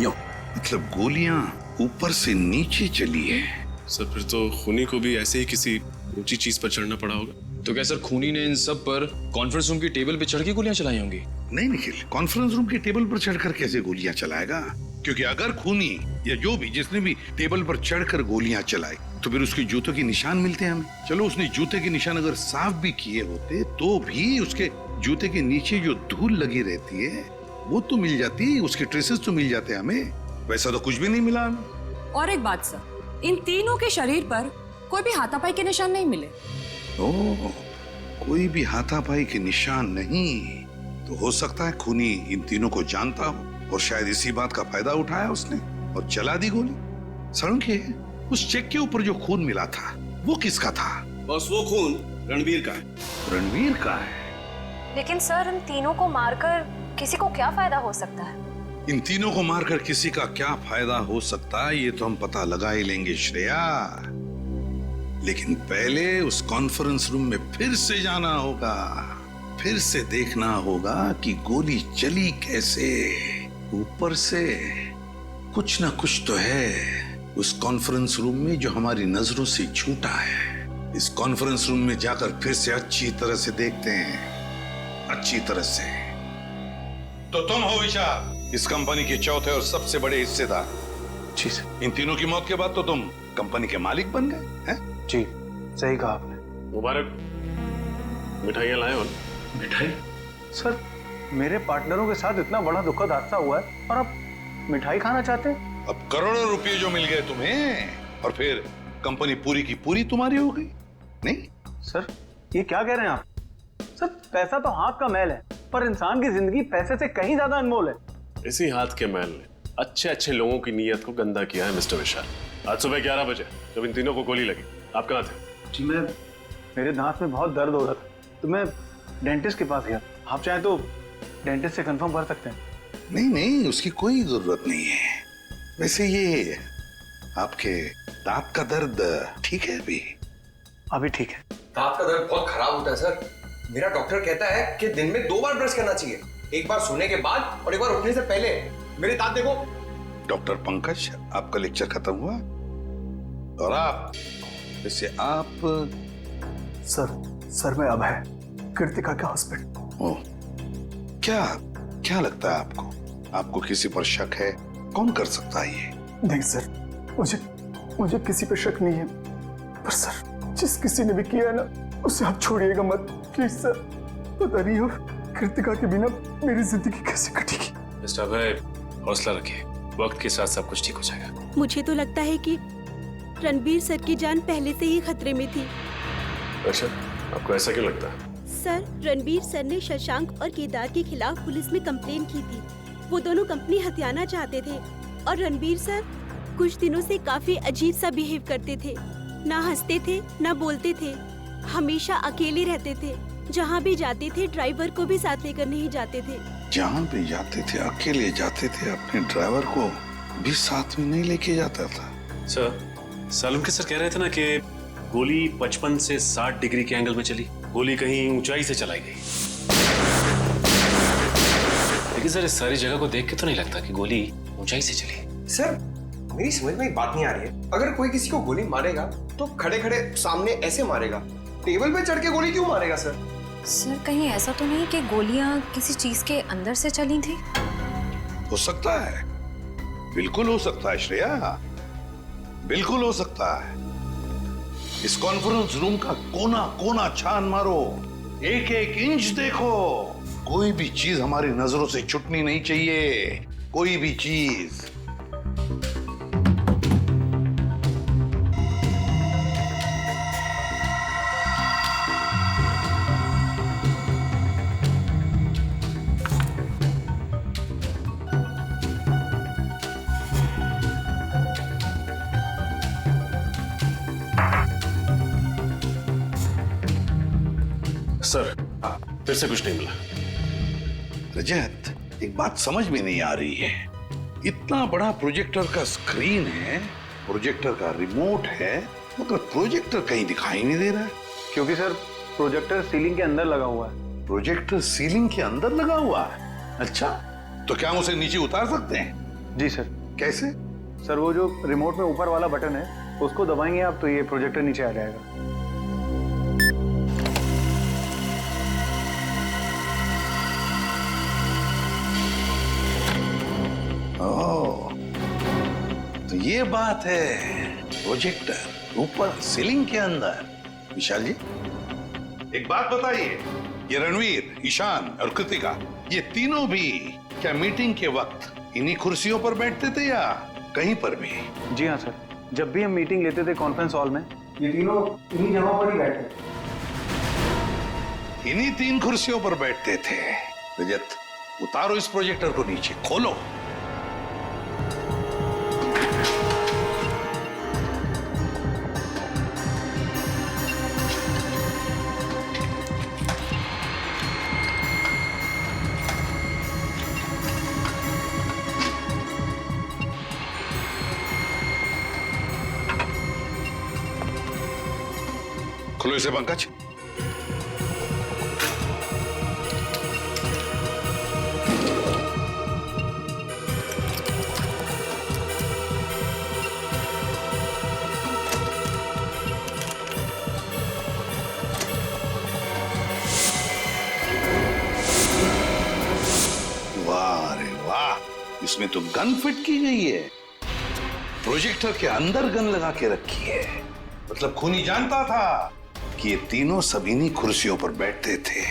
Speaker 8: यो
Speaker 12: मतलब गोलियां ऊपर से नीचे चली है।
Speaker 16: सर फिर तो खूनी को भी ऐसे ही किसी ऊंची चीज पर चढ़ना पड़ा होगा।
Speaker 1: तो क्या सर खूनी ने इन सब पर कॉन्फ्रेंस रूम की टेबल पे चढ़ के गोलियां चलाई होंगी?
Speaker 12: नहीं निखिल, कॉन्फ्रेंस रूम की टेबल पर चढ़कर कैसे गोलियां चलाएगा? क्योंकि अगर खूनी या जो भी जिसने भी टेबल पर चढ़कर गोलियां चलाई तो फिर उसके जूतों के निशान मिलते हैं हमें। चलो, उसने जूते के निशान अगर साफ भी किए होते तो भी उसके जूते के नीचे जो धूल लगी रहती है वो तो मिल जाती, उसके ट्रेसेस तो मिल जाते हैं हमें। वैसा तो कुछ भी नहीं मिला हमें।
Speaker 2: और एक बात सर, इन तीनों के शरीर पर कोई भी हाथापाई के निशान नहीं मिले।
Speaker 12: ओह, कोई भी हाथापाई के निशान नहीं? तो हो सकता है खूनी इन तीनों को जानता हो और शायद इसी बात का फायदा उठाया उसने और चला दी गोली। सड़के उस चेक के ऊपर जो खून मिला था वो किसका था?
Speaker 8: बस वो खून रणवीर का है।
Speaker 12: रणवीर का है?
Speaker 18: लेकिन सर, इन तीनों को मारकर किसी को क्या फायदा हो सकता है?
Speaker 12: इन तीनों को मारकर किसी का क्या फायदा हो सकता है ये तो हम पता लगा ही लेंगे श्रेया। लेकिन पहले उस कॉन्फ्रेंस रूम में फिर से जाना होगा, फिर से देखना होगा कि गोली चली कैसे। ऊपर से कुछ ना कुछ तो है उस कॉन्फ्रेंस रूम में जो हमारी नजरों से छूटा है। इस कॉन्फ्रेंस रूम में जाकर फिर से अच्छी तरह से देखते हैं, अच्छी तरह से। तो तुम हो विशाल, इस कंपनी के चौथे और सबसे बड़े हिस्सेदार।
Speaker 5: जी सर।
Speaker 12: इन तीनों की मौत के बाद तो तुम कंपनी के मालिक बन गए हैं?
Speaker 5: जी, सही कहा आपने।
Speaker 16: मुबारक। मिठाइयाँ लाए हो?
Speaker 5: मिठाई? सर, मेरे पार्टनरों के साथ इतना बड़ा दुखद हादसा हुआ है और आप मिठाई खाना चाहते हैं?
Speaker 12: अब करोड़ों रुपए जो मिल गए तुम्हें और फिर कंपनी पूरी की पूरी तुम्हारी हो गई। नहीं
Speaker 5: सर, ये क्या कह रहे हैं आप? सर, पैसा तो हाथ का मैल है, पर इंसान की जिंदगी पैसे से कहीं ज्यादा अनमोल है।
Speaker 16: इसी हाथ के मैल ने अच्छे अच्छे लोगों की नीयत को गंदा किया है मिस्टर विशाल। आज सुबह 11 बजे जब इन तीनों को गोली लगी, आप कहाँ थे?
Speaker 5: जी, मेरे दांत में बहुत दर्द हो रहा था तो मैं डेंटिस्ट के पास गया। आप चाहें तो डेंटिस्ट से कंफर्म कर सकते हैं।
Speaker 12: नहीं, उसकी कोई जरूरत नहीं है। वैसे ये आपके दांत का दर्द ठीक है?
Speaker 5: अभी ठीक है। दांत का दर्द बहुत खराब होता है सर। मेरा डॉक्टर कहता है कि दिन में 2 बार ब्रश करना चाहिए, एक बार सोने के बाद और एक बार उठने से पहले। मेरे दांत देखो।
Speaker 12: डॉक्टर पंकज, आपका लेक्चर खत्म हुआ और आप वैसे आप
Speaker 8: सर मैं अभय, कृतिका के हस्बैंड।
Speaker 12: ओह, क्या लगता है आपको? आपको किसी पर शक है? कौन कर सकता है ये?
Speaker 8: नहीं सर, मुझे किसी पर शक नहीं है, पर सर जिस किसी ने भी किया है ना उसे आप छोड़िएगा मत प्लीज सर। पता नहीं कृतिका के बिना मेरी जिंदगी कैसे कटेगी।
Speaker 16: मिस्टर अभय, हौसला रखिए।
Speaker 11: वक्त के साथ सब कुछ ठीक हो जाएगा।
Speaker 7: मुझे तो लगता है कि रणबीर सर की जान पहले से ही खतरे में थी।
Speaker 16: अच्छा, आपको ऐसा क्यों लगता है?
Speaker 7: सर, रणबीर सर ने शशांक और केदार के खिलाफ पुलिस में कंप्लेन की थी। वो दोनों कंपनी हथियाना चाहते थे और रणबीर सर कुछ दिनों से काफी अजीब सा बिहेव करते थे। ना हंसते थे, ना बोलते थे, हमेशा अकेले रहते थे। जहाँ भी जाते थे ड्राइवर को भी साथ लेकर नहीं जाते थे।
Speaker 12: जहाँ भी जाते थे अकेले जाते थे, अपने ड्राइवर को भी साथ में नहीं लेके जाता था।
Speaker 11: सर, सालुंके सर कह रहे थे ना कि गोली 55 से 60 डिग्री के एंगल में चली। गोली कहीं ऊंचाई से चलाई गई। लेकिन सर, इस सारी जगह को देख के तो नहीं लगता कि गोली ऊंचाई से चली।
Speaker 5: सर, मेरी समझ में एक बात नहीं आ रही है। अगर कोई किसी को गोली मारेगा तो खड़े खड़े सामने ऐसे मारेगा, टेबल पे चढ़ के गोली क्यों मारेगा सर?
Speaker 13: सर, कहीं ऐसा तो नहीं कि गोलियां किसी चीज के अंदर से चली थी?
Speaker 12: हो सकता है, बिल्कुल हो सकता है श्रेया, बिल्कुल हो सकता है। इस कॉन्फ्रेंस रूम का कोना कोना छान मारो, एक एक इंच देखो, कोई भी चीज हमारी नजरों से छूटनी नहीं चाहिए, कोई भी चीज।
Speaker 16: सर, फिर से कुछ नहीं मिला।
Speaker 12: रजत, एक बात समझ में नहीं आ रही है। इतना बड़ा प्रोजेक्टर का स्क्रीन है, प्रोजेक्टर का रिमोट है, मगर प्रोजेक्टर कहीं दिखाई नहीं दे रहा है।
Speaker 10: क्योंकि सर, प्रोजेक्टर सीलिंग के अंदर लगा हुआ है।
Speaker 12: प्रोजेक्टर सीलिंग के अंदर लगा हुआ है? अच्छा, तो क्या हम उसे नीचे उतार सकते हैं?
Speaker 10: जी सर।
Speaker 12: कैसे?
Speaker 10: सर, वो जो रिमोट में ऊपर वाला बटन है, उसको दबाएंगे आप तो ये प्रोजेक्टर नीचे आ जाएगा।
Speaker 12: ओह, तो ये बात है, प्रोजेक्टर ऊपर सीलिंग के अंदर। विशाल जी, एक बात बताइए, ये रणवीर, ईशान और कृतिका, ये तीनों भी क्या मीटिंग के वक्त इन्हीं कुर्सियों पर बैठते थे या कहीं पर भी?
Speaker 10: जी हाँ सर, जब भी हम मीटिंग लेते थे कॉन्फ्रेंस हॉल में, ये तीनों इन्हीं जगहों पर ही बैठते थे।
Speaker 12: इन्हीं 3 कुर्सियों पर बैठते थे। रजत, उतारो इस प्रोजेक्टर को नीचे, खोलो। खोलो इसे पंकज। वाह रे वाह, इसमें तो गन फिट की गई है। प्रोजेक्टर के अंदर गन लगा के रखी है। मतलब खूनी जानता था कि ये तीनों सब इन्हीं कुर्सियों पर बैठते थे।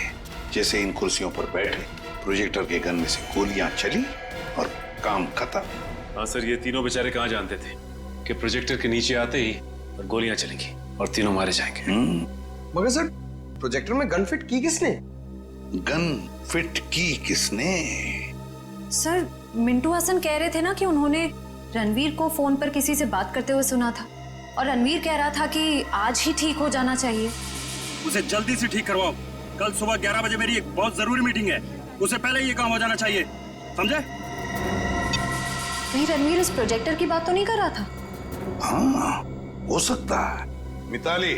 Speaker 12: जैसे इन कुर्सियों पर बैठे, प्रोजेक्टर के गन में से गोलियां चली और काम खत्म।
Speaker 11: हाँ सर, ये तीनों बेचारे कहाँ जानते थे कि प्रोजेक्टर के नीचे आते ही और गोलियां चलेंगी और तीनों मारे जाएंगे।
Speaker 5: मगर सर, प्रोजेक्टर में गन फिट की किसने?
Speaker 12: गन फिट की किसने?
Speaker 13: सर, मिंटू हसन कह रहे थे ना कि उन्होंने रणवीर को फोन पर किसी से बात करते हुए सुना था और रणवीर कह रहा था कि आज ही ठीक हो जाना चाहिए।
Speaker 20: उसे जल्दी से ठीक करवाओ। कल सुबह 11 बजे मेरी एक बहुत जरूरी मीटिंग है, उसे पहले ये काम हो जाना चाहिए, समझे?
Speaker 13: कहीं रणवीर इस प्रोजेक्टर की बात तो नहीं कर रहा था?
Speaker 12: हाँ, हो सकता है। मिताली,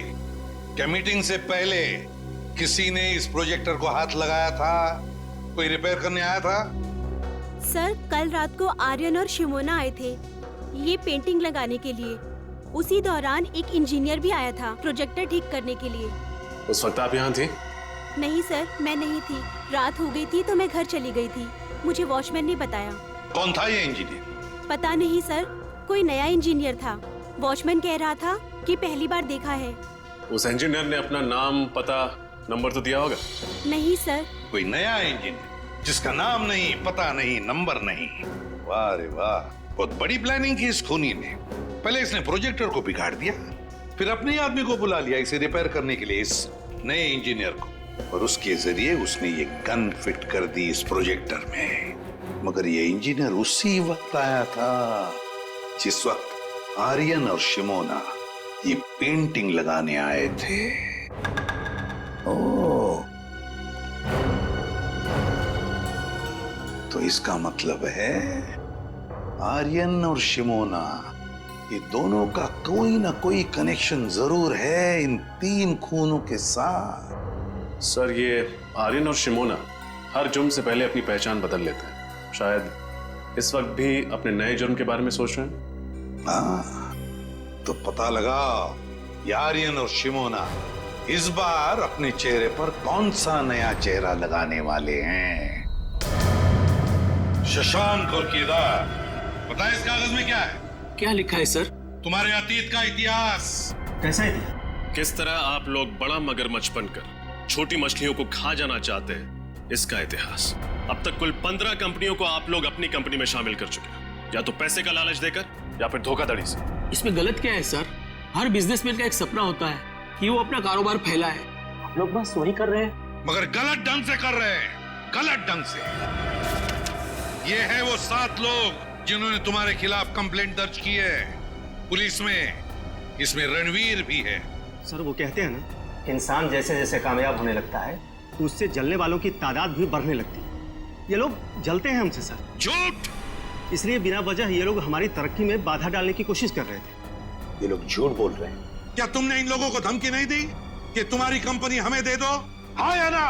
Speaker 12: क्या मीटिंग से पहले किसी ने इस प्रोजेक्टर को हाथ लगाया था? कोई रिपेयर करने आया था?
Speaker 7: सर, कल रात को आर्यन और शिमोना आए थे ये पेंटिंग लगाने के लिए। उसी दौरान एक इंजीनियर भी आया था प्रोजेक्टर ठीक करने के लिए।
Speaker 16: उस वक्त आप यहाँ थी?
Speaker 7: नहीं सर, मैं नहीं थी। रात हो गई थी तो मैं घर चली गई थी। मुझे वॉचमैन ने बताया।
Speaker 12: कौन था ये इंजीनियर?
Speaker 7: पता नहीं सर, कोई नया इंजीनियर था। वॉचमैन कह रहा था कि पहली बार देखा है।
Speaker 16: उस इंजीनियर ने अपना नाम, पता, नंबर तो दिया होगा?
Speaker 7: नहीं सर।
Speaker 12: कोई नया इंजीनियर जिसका नाम नहीं, पता नहीं, नंबर नहीं? वाह रे वाह, बहुत बड़ी प्लानिंग की इस खूनी ने। पहले इसने प्रोजेक्टर को बिगाड़ दिया, फिर अपने आदमी को बुला लिया इसे रिपेयर करने के लिए, इस नए इंजीनियर को, और उसके जरिए उसने ये गन फिट कर दी इस प्रोजेक्टर में। मगर ये इंजीनियर उसी वक्त आया था जिस वक्त आर्यन और शिमोना ये पेंटिंग लगाने आए थे। ओह, तो इसका मतलब है आर्यन और शिमोना, ये दोनों का कोई ना कोई कनेक्शन जरूर है इन 3 खूनों के साथ।
Speaker 16: सर, ये आर्यन और शिमोना हर जुर्म से पहले अपनी पहचान बदल लेते हैं। शायद इस वक्त भी अपने नए जुर्म के बारे में सोच रहे हैं।
Speaker 12: हाँ, तो पता लगा ये आर्यन और शिमोना इस बार अपने चेहरे पर कौन सा नया चेहरा लगाने वाले हैं। शशांक और केदार, पता है इस कागज में क्या है?
Speaker 23: क्या लिखा है सर?
Speaker 12: तुम्हारे अतीत का इतिहास।
Speaker 23: कैसा इतिहास?
Speaker 16: किस तरह आप लोग बड़ा मगरमच्छ बनकर छोटी मछलियों को खा जाना चाहते हैं, इसका इतिहास। अब तक कुल 15 कंपनियों को आप लोग अपनी कंपनी में शामिल कर चुके हैं, या तो पैसे का लालच देकर या फिर धोखाधड़ी से।
Speaker 23: इसमें गलत क्या है सर? हर बिजनेसमैन का एक सपना होता है कि वो अपना कारोबार फैलाए।
Speaker 15: आप लोग बस वही कर रहे हैं,
Speaker 12: मगर गलत ढंग से कर रहे हैं, गलत ढंग से। ये है वो 7 लोग जिन्होंने तुम्हारे खिलाफ कंप्लेंट दर्ज की है पुलिस में। इसमें रणवीर भी है।
Speaker 8: सर, वो कहते हैं ना, इंसान जैसे जैसे कामयाब होने लगता है तो उससे जलने वालों की तादाद भी बढ़ने लगती है। ये लोग जलते हैं हमसे सर।
Speaker 12: झूठ!
Speaker 8: इसलिए बिना वजह ये लोग हमारी तरक्की में बाधा डालने की कोशिश कर रहे थे।
Speaker 12: ये लोग झूठ बोल रहे हैं। क्या तुमने इन लोगों को धमकी नहीं दी कि तुम्हारी कंपनी हमें दे दो? हाँ या ना?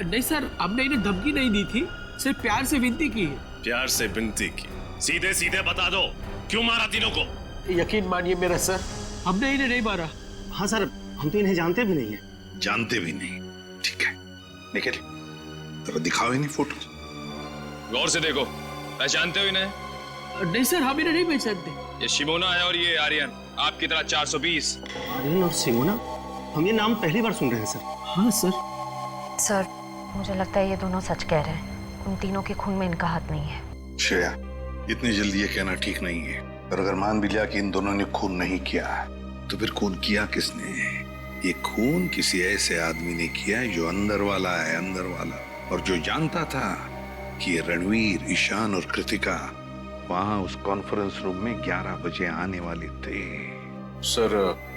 Speaker 23: नहीं सर, हमने इन्हें धमकी नहीं दी थी, सिर्फ प्यार से विनती की है।
Speaker 16: प्यार से विनती की? सीधे सीधे बता दो, क्यों मारा तीनों को?
Speaker 23: यकीन मानिए मेरा सर, हमने इन्हें नहीं मारा।
Speaker 8: हाँ सर, हम तो इन्हें जानते भी नहीं है।
Speaker 12: जानते भी नहीं? ठीक है, निकल, तो दिखाओ इन्हें फोटो।
Speaker 1: गौर से देखो, पहचानते हो इन्हें?
Speaker 23: नहीं सर, हम इन्हें नहीं पहचानते।
Speaker 1: ये शिमोना है और ये आर्यन, आपकी तरह 420।
Speaker 8: आर्यन और शिमोना, हम ये नाम पहली बार सुन रहे हैं सर।
Speaker 23: हाँ सर।
Speaker 13: सर, मुझे लगता है ये दोनों सच कह रहे हैं। उन तीनों के खून में इनका हाथ नहीं है।
Speaker 12: श्रेया, इतनी जल्दी ये कहना ठीक नहीं है। और अगर मान भी लिया कि इन दोनों ने खून नहीं किया, तो फिर खून किया किसने? ये खून किसी ऐसे आदमी ने किया जो अंदर वाला है, अंदर वाला, और जो जानता था कि ये रणवीर, ईशान और कृतिका वहां उस कॉन्फ्रेंस रूम में 11 बजे आने वाले थे।
Speaker 16: सर,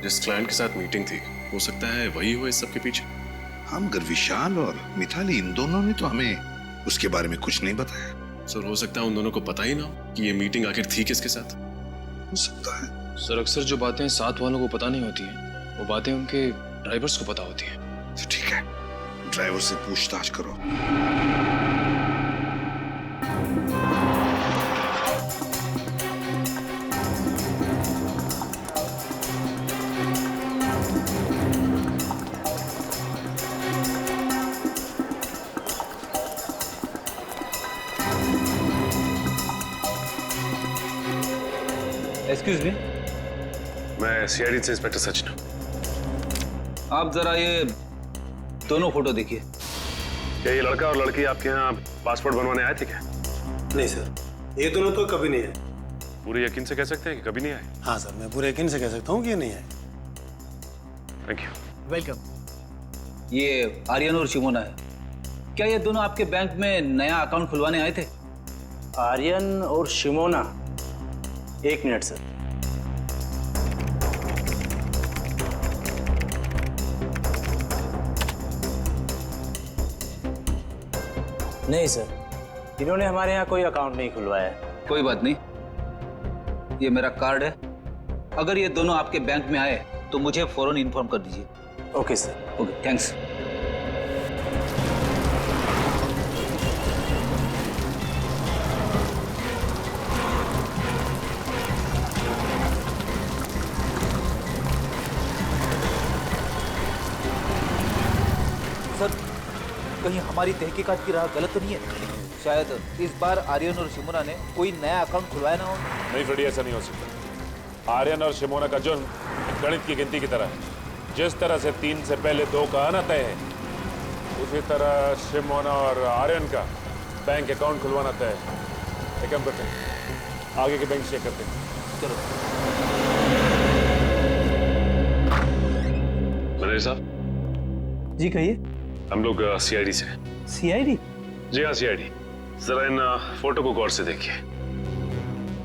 Speaker 16: जिस क्लाइंट के साथ मीटिंग थी, हो सकता है वही हो इस सब के पीछे।
Speaker 12: हम मगर विशाल और मिताली, इन दोनों ने तो हमें उसके बारे में कुछ नहीं बताया।
Speaker 16: सर, हो सकता है उन दोनों को पता ही ना हो कि ये मीटिंग आखिर थी किसके साथ।
Speaker 12: हो सकता है।
Speaker 1: सर, अक्सर जो बातें साथ वालों को पता नहीं होती हैं, वो बातें उनके ड्राइवर्स को पता होती हैं।
Speaker 12: तो ठीक है, ड्राइवर से पूछताछ करो।
Speaker 23: एक्सक्यूज मी,
Speaker 16: मैं सीआईडी से इंस्पेक्टर सचिन हूँ।
Speaker 23: आप जरा ये दोनों फोटो देखिए।
Speaker 16: क्या ये लड़का और लड़की आपके यहाँ पासपोर्ट बनवाने आए थे क्या?
Speaker 3: नहीं सर, ये दोनों तो कभी नहीं आए।
Speaker 16: पूरे यकीन से कह सकते हैं कि कभी नहीं आए?
Speaker 3: हाँ सर, मैं पूरे यकीन से कह सकता हूँ कि ये नहीं आए।
Speaker 16: Thank you.
Speaker 23: वेलकम। ये आर्यन और शिमोना है। क्या ये दोनों आपके बैंक में नया अकाउंट खुलवाने आए थे?
Speaker 3: आर्यन और शिमोना? एक मिनट सर। नहीं सर, इन्होंने हमारे यहाँ कोई अकाउंट नहीं खुलवाया है।
Speaker 23: कोई बात नहीं, ये मेरा कार्ड है। अगर ये दोनों आपके बैंक में आए तो मुझे फौरन इन्फॉर्म कर दीजिए।
Speaker 3: Okay sir.
Speaker 23: Okay, thanks. कहीं हमारी तहकीकात की राह गलत तो नहीं है? शायद इस बार आर्यन और शिमोना ने कोई नया अकाउंट खुलवाया ना हो।
Speaker 11: नहीं फ्रेडी, ऐसा नहीं हो सकता। आर्यन और शिमोना का जुर्म गणित की गिनती की तरह है। जिस तरह से 3 से पहले 2 का आना तय है, उसी तरह शिमोना और आर्यन का बैंक अकाउंट खुलवाना तय है। एक काम करते हैं, आगे के बैंक चेक करते हैं।
Speaker 23: चलो।
Speaker 11: मैनेजर साहब।
Speaker 10: जी कहिए।
Speaker 11: हम लोग सीआईडी से।
Speaker 10: सीआईडी?
Speaker 11: जी हाँ, सीआईडी। जरा इन फोटो को गौर से देखिए।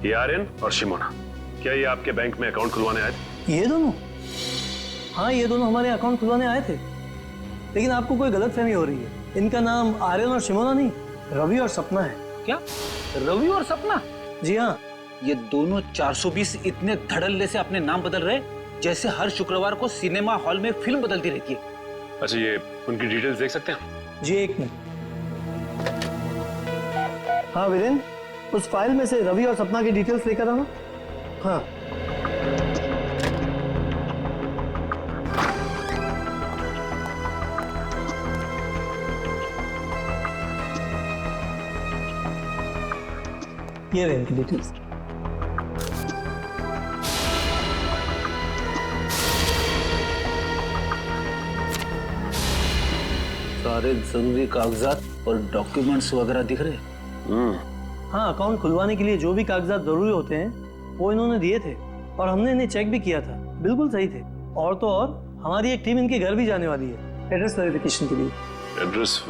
Speaker 11: ये आर्यन और शिमोना, क्या ये आपके बैंक में अकाउंट खुलवाने आए थे?
Speaker 10: ये दोनों? हाँ, ये दोनों हमारे अकाउंट खुलवाने आए थे, लेकिन आपको कोई गलतफहमी हो रही है। इनका नाम आर्यन और शिमोना नहीं, रवि और सपना है।
Speaker 14: क्या? रवि और सपना?
Speaker 10: जी हाँ।
Speaker 14: ये दोनों 420 इतने धड़ल्ले से अपने नाम बदल रहे जैसे हर शुक्रवार को सिनेमा हॉल में फिल्म बदलती रहती है।
Speaker 11: अच्छा, ये उनकी डिटेल्स देख सकते हैं?
Speaker 10: जी एक मिनट। हाँ वीरेन, उस फाइल में से रवि और सपना की डिटेल्स लेकर आना। हाँ। ये रहे इनकी डिटेल्स।
Speaker 14: सारे जरूरी कागजात और डॉक्यूमेंट्स वगैरह दिख रहे हैं।
Speaker 10: हाँ, अकाउंट खुलवाने के लिए जो भी कागजात जरूरी होते हैं वो इन्होंने दिए थे और हमने इन्हें चेक भी किया था, बिल्कुल सही थे। और तो और हमारी एक टीम इनके घर भी जाने वाली है एड्रेस वेरिफिकेशन के लिए।
Speaker 11: एड्रेस